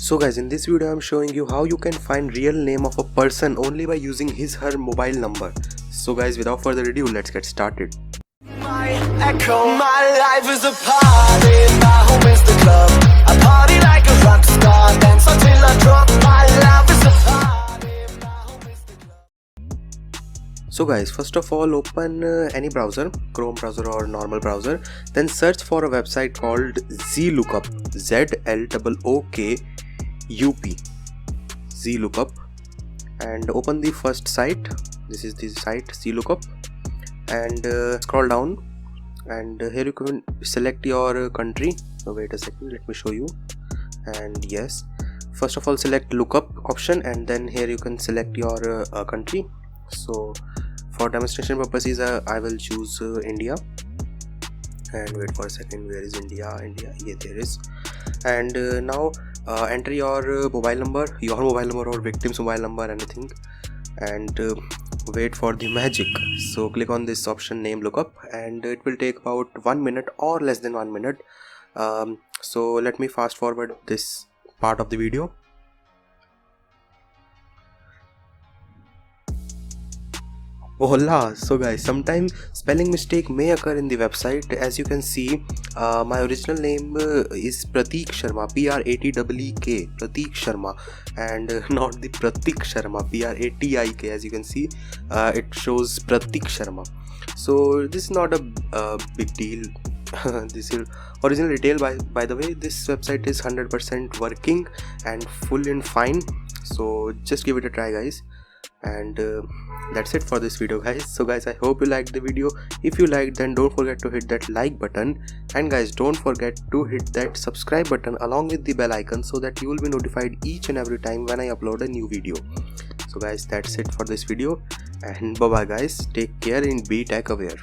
So guys, in this video I'm showing you how you can find real name of a person only by using his/her mobile number. So guys, without further ado, let's get started. My life is a party, my home is the club. I party like a rock star, dance until I drop. My life is a party, my home is the club. So guys, first of all, open any browser, Chrome browser or normal browser, then search for a website called ZLookup, ZLOOKUP, ZLookup, and open the first site. This is the site ZLookup, and scroll down, and here you can select your country. So wait a second, let me show you. And yes, first of all select lookup option, and then here you can select your country. So for demonstration purposes I will choose India, and wait for a second, where is India? Yeah, there is. And now enter your mobile number, or victim's mobile number, anything, and wait for the magic. So click on this option, name lookup, and it will take about 1 minute or less than 1 minute. So let me fast forward this part of the video. Hola. So guys, sometimes spelling mistake may occur in the website. As you can see, my original name is Pratik Sharma, Prateek, Pratik Sharma, and not the Pratik Sharma, Pratik. As you can see, it shows Pratik Sharma. So this is not a big deal. This is original detail. By the way, this website is 100% working and full and fine. So just give it a try, guys. And that's it for this video, guys. So guys, I hope you liked the video. If you liked, then don't forget to hit that like button, and guys, don't forget to hit that subscribe button along with the bell icon, so that you will be notified each and every time when I upload a new video. So guys, that's it for this video, and bye bye guys, take care and be tech aware.